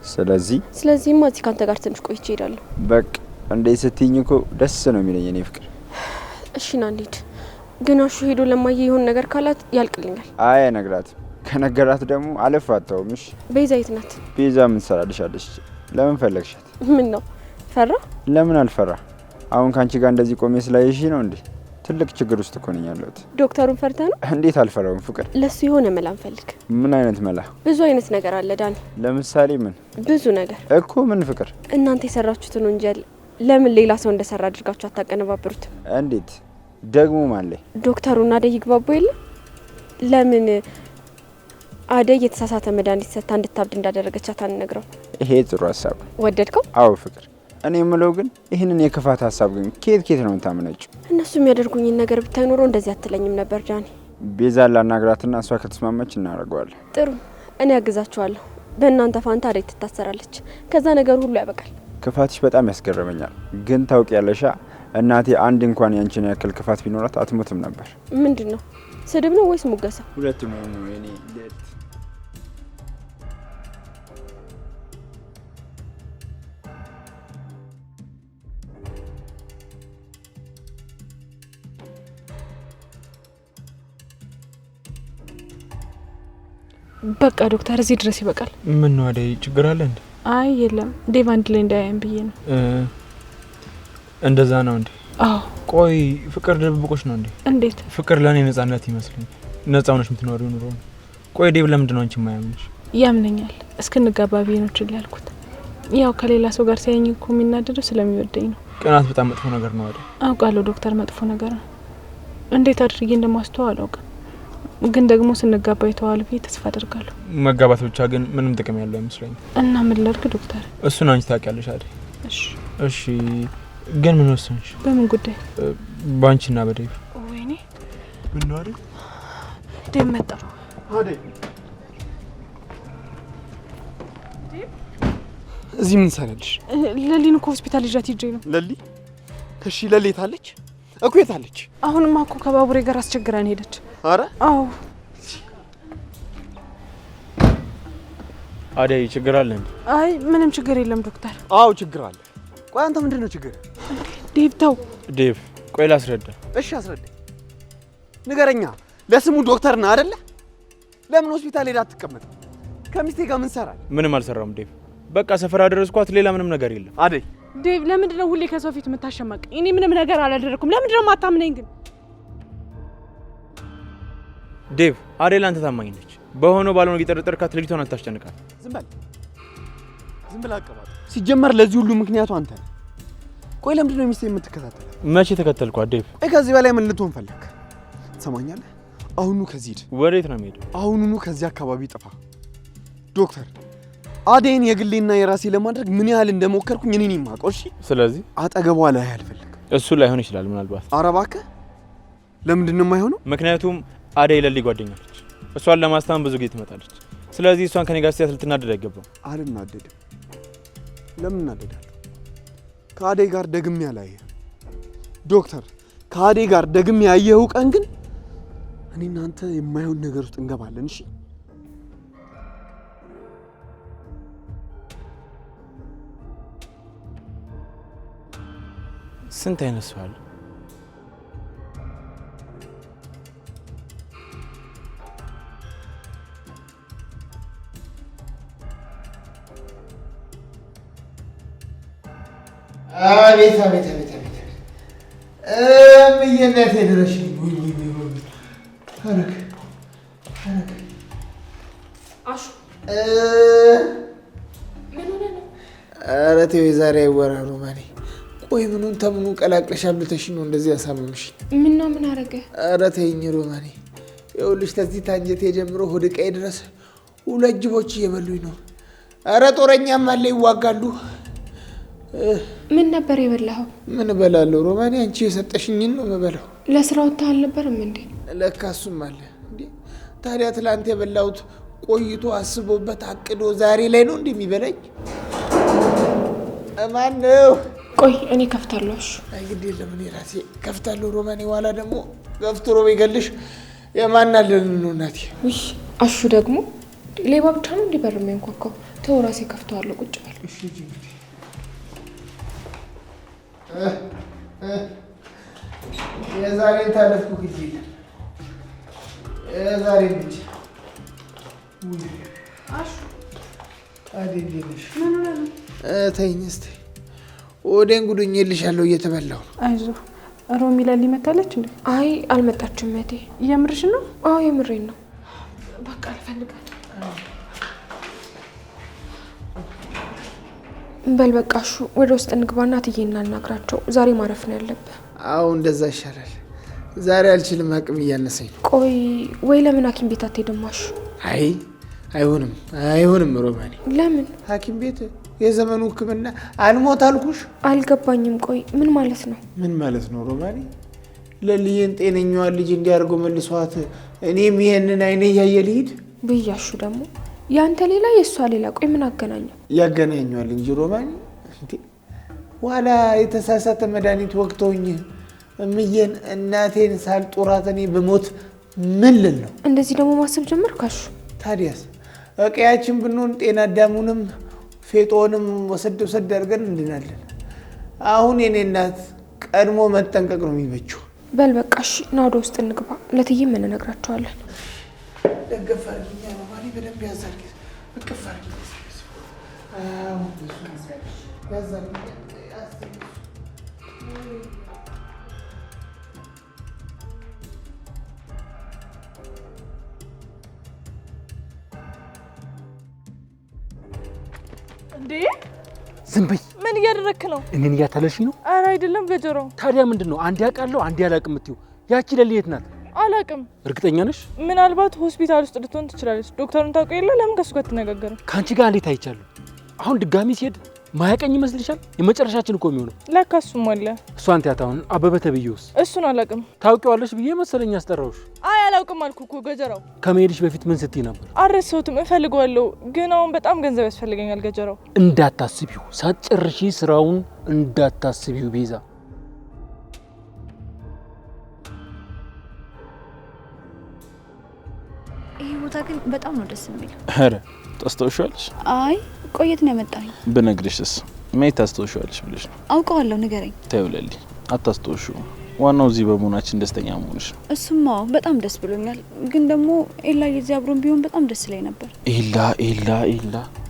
ስለዚህማ እዚህ ካንተ ጋር ትንሽ ቆይቼ እሄዳለሁ። በቃ እንዴ ስትይኝ እኮ ደስ ነው የሚለኝ እኔ ፍቅር። እሺ ና እንሂድ። ግን አሹ ሄዶ ለማየ የሆነ ነገር ካላት ያልቅልኛል። አይ ነግራት። ከነገራት ደግሞ አለፋታውም። እሺ ቤዛ የት ናት? ቤዛ ምን ትሰራልሻለች? ለምን ፈለግሻት? ምን ነው ፈራ? ለምን አልፈራ? አሁን ካንቺ ጋር እንደዚህ ቆሜ ስላይሽ ነው እንዴ? ትልቅ ችግር ውስጥ እኮ ነኝ ያለሁት። ዶክተሩን ፈርተህ ነው? እንዴት አልፈራውም ፍቅር። ለሱ የሆነ መላ እንፈልግ። ምን አይነት መላ? ብዙ አይነት ነገር አለ ዳኒ። ለምሳሌ ምን? ብዙ ነገር እኮ ምን ፍቅር? እናንተ የሰራችሁትን ወንጀል ለምን ሌላ ሰው እንደሰራ አድርጋችሁ አታቀነባብሩትም? እንዴት ደግሞ ማለት? ዶክተሩና አደይ ይግባቡ የለ? ለምን አደይ የተሳሳተ መድኃኒት ሰጥታ እንድታብድ እንዳደረገቻት አንነግረው? ይሄ ጥሩ ሀሳብ። ወደድከው? አዎ ፍቅር። እኔ የምለው ግን ይህንን የክፋት ሀሳብ ግን ኬት ነው የምታመነጭው? እነሱ የሚያደርጉኝን ነገር ብታይ ኖሮ እንደዚህ አትለኝም ነበር ዳኒ። ቤዛን ላናግራትና እሷ ከተስማማች እናደርገዋለን። ጥሩ፣ እኔ ያግዛችኋለሁ። በእናንተ ፋንታ አደይ ትታሰራለች። ከዛ ነገር ሁሉ ያበቃል። ክፋትሽ በጣም ያስገርመኛል። ግን ታውቂያለሽ እናቴ አንድ እንኳን ያንቺን ያክል ክፋት ቢኖራት አትሞትም ነበር። ምንድን ነው? ስድብ ነው ወይስ ሙገሳ? ሁለቱም ነው የኔ ልዕልት። በቃ ዶክተር እዚህ ድረስ ይበቃል። ምን ነው አደይ ችግር አለ እንዴ? አይ የለም፣ ዴቭ አንድ ላይ እንዳያየን ብዬ ነው። እንደዛ ነው እንዴ? አዎ። ቆይ ፍቅር ድብብቆች ነው እንዴ? እንዴት? ፍቅር ለኔ ነጻነት ይመስለኝ። ነጻ ሆነሽ የምትኖሪው ኑሮ ነው። ቆይ ዴቭ ለምንድን ነው አንቺ የማያምንሽ? ያምነኛል። እስክንጋባ ብዬ ነው ችላ ያልኩት። ያው ከሌላ ሰው ጋር ሲያየኝ እኮ የሚናደደው ስለሚወደኝ ነው። ቅናት በጣም መጥፎ ነገር ነው አይደል? አውቃለሁ ዶክተር፣ መጥፎ ነገር ነው። እንዴት አድርጌ እንደማስተው አላውቅም፣ ግን ደግሞ ስንጋባ ይተዋል ብዬ ተስፋ አደርጋለሁ። መጋባት ብቻ ግን ምንም ጥቅም ያለው አይመስለኝም። እና ምን ላድርግ ዶክተር? እሱን አንቺ ታውቂያለሽ አይደል? እሺ ግን ምን ወሰንሽ? በምን ጉዳይ? ባንቺና በዴቭ። ወይኔ ምን ነው አይደል? ዴቭ መጣ። አደይ እዚህ ምን ሰራልሽ? ለሊን እኮ ሆስፒታል ይዣት ሂጄ ነው። ለሊ? እሺ ለሊ የታለች እኮ? የታለች? አሁንማ እኮ ከባቡሬ ጋር አስቸግራን ሄደች። አረ አዎ። አደይ ችግር አለ እንዴ? አይ ምንም ችግር የለም ዶክተር። አዎ ችግር አለ። ቆይ አንተ ምንድነው ችግር? ዴቭ ተው። ዴቭ ቆይ ላስረዳ። እሺ አስረዳ። ንገረኛ። ለስሙ ዶክተር ነህ አይደለ? ለምን ሆስፒታል ሄዳ አትቀመጥ? ከሚስቴ ጋር ምን ሰራል? ምንም አልሰራም ዴቭ። በቃ ሰፈር አደረስኳት። ሌላ ምንም ነገር የለም። አደይ ዴቭ ለምንድነው ሁሌ ከሰው ፊት የምታሸማቅ? እኔ ምንም ነገር አላደረኩም። ለምንድነው ማታምነኝ ግን? ዴቭ አደይ ላንተ ታማኝ ነች። በሆነው ባልሆነ እየጠረጠርካት ልጅቷን አታስጨንቃት። ዝም በል አቀባል። ሲጀመር ለዚህ ሁሉ ምክንያቱ አንተ ነህ። ቆይ ለምንድን ነው ሚስቴ የምትከታተለው? መቼ ተከተልኳት ዴቭ? ከዚህ በላይ ምን ልትሆን ፈለክ? ትሰማኛለህ? አሁኑ ከዚህ ሂድ። ወዴት ነው የምሄደው? አሁኑኑ ከዚህ አካባቢ ጥፋ። ዶክተር አደይን የግሌና የራሴ ለማድረግ ምን ያህል እንደሞከርኩኝ እኔ ነኝ የማውቀው። እሺ ስለዚህ አጠገቧ ላይ አልፈልግም። እሱ ላይሆን ይችላል ምናልባት። ኧረ እባክህ ለምንድን ነው የማይሆነው? ምክንያቱም አደይ ለሊ ጓደኛ ነች። እሷን ለማስታመም ብዙ ጊዜ ትመጣለች። ስለዚህ እሷን ከኔ ጋር ሲያት ልትናደድ አይገባም። አልናደድም። ለምን እናደዳለሁ? ከአደይ ጋር ደግሜ ያላየህ ዶክተር፣ ከአደይ ጋር ደግሜ ያየኸው ቀን ግን እኔ እናንተ የማይሆን ነገር ውስጥ እንገባለን። እሺ ስንት አይነት ሰው አለ? አቤት አቤት አቤት አቤት እምዬነቴ ድረሽልኝ። አሹ ምን ሆነ ነው? ኧረ ተው ዛሬ አይወራ ነው ማኔ። ቆይ ምኑን ተምኑን ቀላቅለሽ አብልተሽ ነው እንደዚህ ያሳመምሽ? ምን ነው ምን አረገ? ኧረ ተይኝ ሮማኔ። ይኸውልሽ ከዚህ ታንጀቴ ጀምሮ ሆድ ቀይ ድረስ ሁለት ጅቦች እየበሉኝ ነው። ኧረ ጦረኛም አለ ይዋጋሉ። ምን ነበር የበላኸው? ምን እበላለሁ ሮማኔ? አንቺ የሰጠሽኝን ነው የምበላው። ለስራ ወጥተህ አልነበረም እንዴ? ለካ እሱም አለ እንዴ። ታዲያ ትላንት የበላሁት ቆይቶ አስቦበት አቅዶ ዛሬ ላይ ነው እንደሚበላኝ? ማን ነው? ቆይ እኔ ከፍታለሁ። እሺ አይ ግድ የለም እኔ ራሴ ከፍታለሁ ሮማኔ። ኋላ ደግሞ ገፍትሮ ቢገልሽ የማናለን ነው እናቴ። ውይ አሹ ደግሞ ሌባ ብቻ ነው እንዲበር የሚያንኳኳው። ተው ራሴ ከፍተዋለሁ። ቁጭ በል። እሺ እንግዲህ የዛሬን ታለፍኩ ግድ የለም የዛሬን ብቻ። አሹ አዴልሽ ምን ሆነ ነው? ተይኝ እስኪ ወዴን ጉዱኝልሻለሁ እየተበላሁ ነው። አይዞህ ሮሚ ለሊ መታለች እንዴ? አይ አልመጣችም እቴ። የምርሽ ነው? አዎ የምሬን ነው። በቃ አልፈልጋለሁ። በል በቃ እሺ፣ ወደ ውስጥ እንግባና እትዬ እናናግራቸው። ዛሬ ማረፍ ነው ያለብህ። አዎ እንደዛ ይሻላል። ዛሬ አልችልም፣ አቅም እያነሰኝ ነው። ቆይ ወይ ለምን ሐኪም ቤት አትሄድም? አሹ አይ አይሆንም አይሆንም ሮማኔ። ለምን? ሐኪም ቤት የዘመኑ ሕክምና አልሞት አልኩሽ። አልገባኝም። ቆይ ምን ማለት ነው? ምን ማለት ነው ሮማኔ? ለልዬን ጤነኛዋን ልጅ እንዲያርጎ መልሷት እኔም ይሄንን አይኔ እያየ ልሂድ ብያሹ ደግሞ ያንተ ሌላ የእሷ ሌላ። ቆይ ምን አገናኘው? ያገናኘዋል እንጂ ሮማኔ። እንዴ ኋላ የተሳሳተ መድኃኒት ወቅተውኝ እምዬን እናቴን ሳልጦራት እኔ በሞት ምን ልል ነው? እንደዚህ ደግሞ ማሰብ ጀመርካሹ? ታዲያስ እቀያችን ብንሆን ጤና አዳሙንም ፌጦንም ወሰድ ወሰድ አድርገን እንድናለን። አሁን የኔ እናት ቀድሞ መጠንቀቅ ነው የሚበችው። በል በቃ እሺ፣ ና ወደ ውስጥ እንግባ። ለትዬም እንነግራቸዋለን። ደገፍ አድርጊኛ ሮማኔ፣ በደንብ ያዛል። እቅፍ አድርጊ። እንዴ ዝም በይ። ምን እያደረክ ነው? እኔን እያታለልሽኝ ነው? ኧረ አይደለም ገጀሮ። ታዲያ ምንድን ነው? አንዴ አውቃለሁ አንዴ አላውቅም የምትይው? ያቺ ለሊ የት ናት? አላውቅም። እርግጠኛ ነሽ? ምናልባት ሆስፒታል ውስጥ ልትሆን ትችላለች። ዶክተሩን ታውቀው የለ? ለምን ከሱ ጋር ትነጋገር? ከአንቺ ጋር እንዴት አይቻለሁ? አሁን ድጋሚ ሲሄድ ማያቀኝ ይመስልሻል? የመጨረሻችን እኮ የሚሆነው ለካ እሱም አለ። እሷን ትያት። አሁን አበበ ተብዬውስ? እሱን አላውቅም። ታውቂዋለሽ ብዬ መሰለኝ አስጠራሁሽ። አይ አላውቅም አልኩ እኮ ገጀራው። ከመሄድሽ በፊት ምን ስትይ ነበር? አልረሳሁትም። እፈልገዋለሁ፣ ግን አሁን በጣም ገንዘብ ያስፈልገኛል ገጀራው። እንዳታስቢው፣ ሳትጨርሺ ስራውን እንዳታስቢው ቤዛ። ይሄ ቦታ ግን በጣም ነው ደስ የሚለው። ኧረ ታስታውሻለሽ? አይ ቆየት ነው የመጣኝ። ብነግርሽስ መች ታስታውሻለሽ ብለሽ ነው። አውቀዋለሁ፣ ንገረኝ። ተይው ለሊ፣ አታስታውሺው። ዋናው እዚህ በመሆናችን ደስተኛ መሆንሽ ነው። እሱማ በጣም ደስ ብሎኛል፣ ግን ደግሞ ኤላዬ እዚህ አብሮን ቢሆን በጣም ደስ ላይ ነበር። ኤላ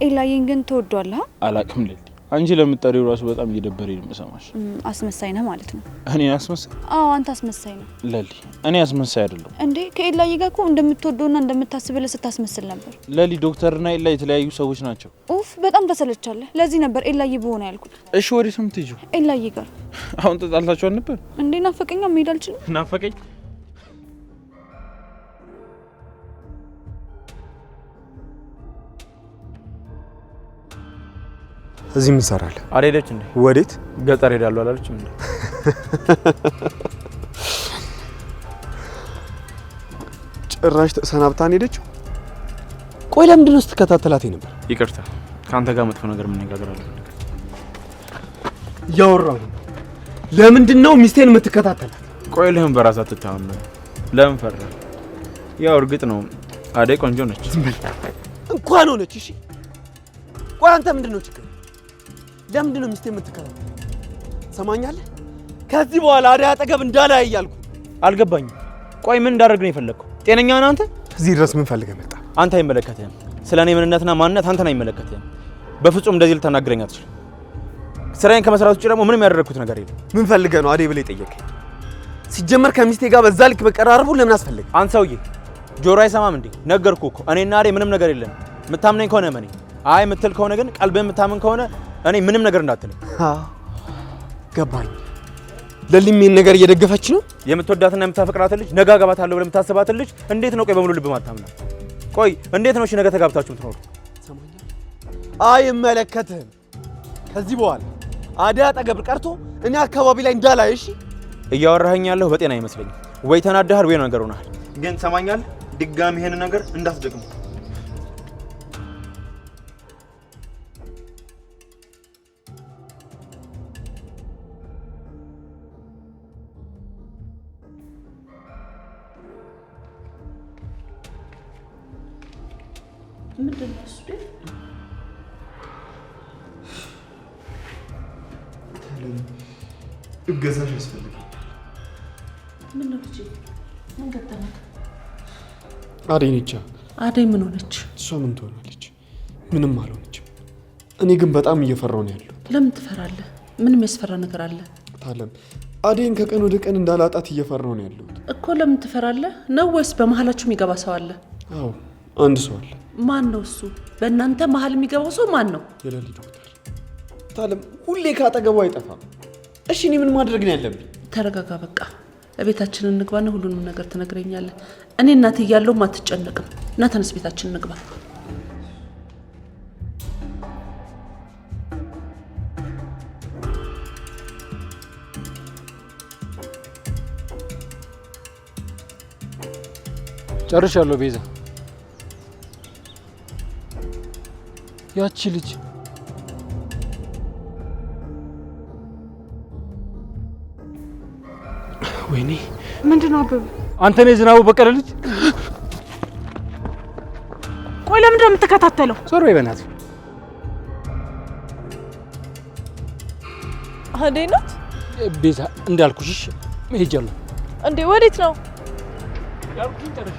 ኤላዬን ግን ትወዷለህ? አላቅም ለሊ፣ አንቺ ለምትጠሪው ራሱ በጣም እየደበረኝ ነው የምሰማሽ። አስመሳይ ነህ ማለት ነው? እኔ አስመሳይ? አዎ አንተ አስመሳይ ነህ። ለሊ እኔ አስመሳይ አይደለሁም እንዴ። ከኤላዬ ጋር እኮ እንደምትወደውና እንደምታስብልህ ስታስመስል ነበር። ለሊ ዶክተርና ኤላ የተለያዩ ሰዎች ናቸው። ኡፍ በጣም ተሰለቻለህ። ለዚህ ነበር ኤላዬ በሆነ ያልኩት። እሺ ወዴት ነው የምትሄጂው? ኤላዬ ጋር። አሁን ተጣልታችኋል ነበር እንዴ? ናፈቀኛ መሄድ አልችልም። ናፈቀኝ? እዚህ ምን ሰራለህ? አልሄደች እንዴ? ወዴት? ገጠር ሄዳለሁ አላለችም እንዴ? ጭራሽ ተሰናብታን ሄደችው። ቆይ ለምንድን ነው ስትከታተላት ነበር? ይቅርታ ካንተ ጋር መጥፎ ነገር መነጋገር አልፈልግም። ያወራው ለምንድን ነው ሚስቴን የምትከታተላት? ቆይ ለምን በራስ አትተማመን? ለምን ፈራ? ያው እርግጥ ነው አደይ ቆንጆ ነች። እንኳን ሆነች። እሺ ቆይ አንተ ምንድን ነው ችግር? ለምንድን ነው ሚስቴን የምትከታተላት? ሰማኛለህ? ከዚህ በኋላ አደይ አጠገብ እንዳላይ እያልኩ። አልገባኝም። ቆይ ምን እንዳደርግ ነው የፈለግከው? ጤነኛ ነህ አንተ? እዚህ ድረስ ምን ፈልገህ መጣ? አንተ አይመለከትህም። ስለኔ ምንነትና ማንነት አንተን አይመለከትህም። በፍጹም እንደዚህ ልትናገረኝ አትችልም። ስራዬን ከመስራት ውጭ ደግሞ ምንም ያደረኩት ነገር የለም። ምን ፈልገህ ነው አደይ ብለህ ጠየቀኝ? ሲጀመር ከሚስቴ ጋር በዛ ልክ መቀራረቡ ለምን አስፈለገ? አንተ ሰውዬ ጆሮ አይሰማም እንዴ? ነገርኩህ እኮ እኔና አደይ ምንም ነገር የለም። የምታምነኝ ከሆነ እመኔ። አይ የምትል ከሆነ ግን ቀልብህ የምታምን ከሆነ እኔ ምንም ነገር እንዳትልኝ። ገባኝ። ለሊም ይሄን ነገር እየደገፈች ነው። የምትወዳትና የምታፈቅራት ልጅ ነገ አገባታለሁ ብለህ የምታስባት ልጅ እንዴት ነው ቆይ በሙሉ ልብ ማታምናት? ቆይ እንዴት ነው እሺ ነገ ተጋብታችሁ የምትኖሩ? አይመለከትህም። ከዚህ በኋላ አደይ አጠገብ ቀርቶ እኔ አካባቢ ላይ እንዳላይ። እሺ እያወራኸኝ ያለሁ በጤና አይመስለኝም። ወይ ተናደሃል ወይ ነገር ሆነሃል። ግን ሰማኛል፣ ድጋሚ ይሄን ነገር እንዳትደግሙ። ምንድን ነው እሱ? እገዛሽ ያስፈልጋል። ምን ነው ልጄ? ምን ገጠመህ? አደይ ነች። አደይ ምን ሆነች? እሷ ምን ትሆናለች? ምንም አልሆነችም። እኔ ግን በጣም እየፈራሁ ነው ያለው። ለምን ትፈራለህ? ምን የሚያስፈራ ነገር አለ? ታለም አደይን ከቀን ወደ ቀን እንዳላጣት እየፈራሁ ነው ያለሁት እኮ። ለምን ትፈራለህ? ነው ወይስ በመሀላችሁ የሚገባ ሰው አለ? አዎ አንድ ሰው አለ። ማን ነው እሱ? በእናንተ መሀል የሚገባው ሰው ማን ነው? የሌሊ ዶክተር። ታለም ሁሌ ካጠገቡ አይጠፋም። እሺ እኔ ምን ማድረግ ነው ያለብኝ? ተረጋጋ በቃ። ቤታችንን እንግባና ሁሉንም ነገር ትነግረኛለህ። እኔ እናቴ እያለሁም አትጨነቅም። እና ተነስ ቤታችንን እንግባ። ጨርሻለሁ ቤዛ። ያቺ ልጅ ወይኔ! ምንድነው አበበ? አንተ ነህ ዝናቡ በቀለ ልጅ? ቆይ ለምንድን ነው የምትከታተለው? ዞር በይ በእናትህ። አደይ ናት? ቤዛ እንዳልኩሽ ሄጃለሁ። እንዴ ወዴት ነው? ያልኩሽን ጨርሽ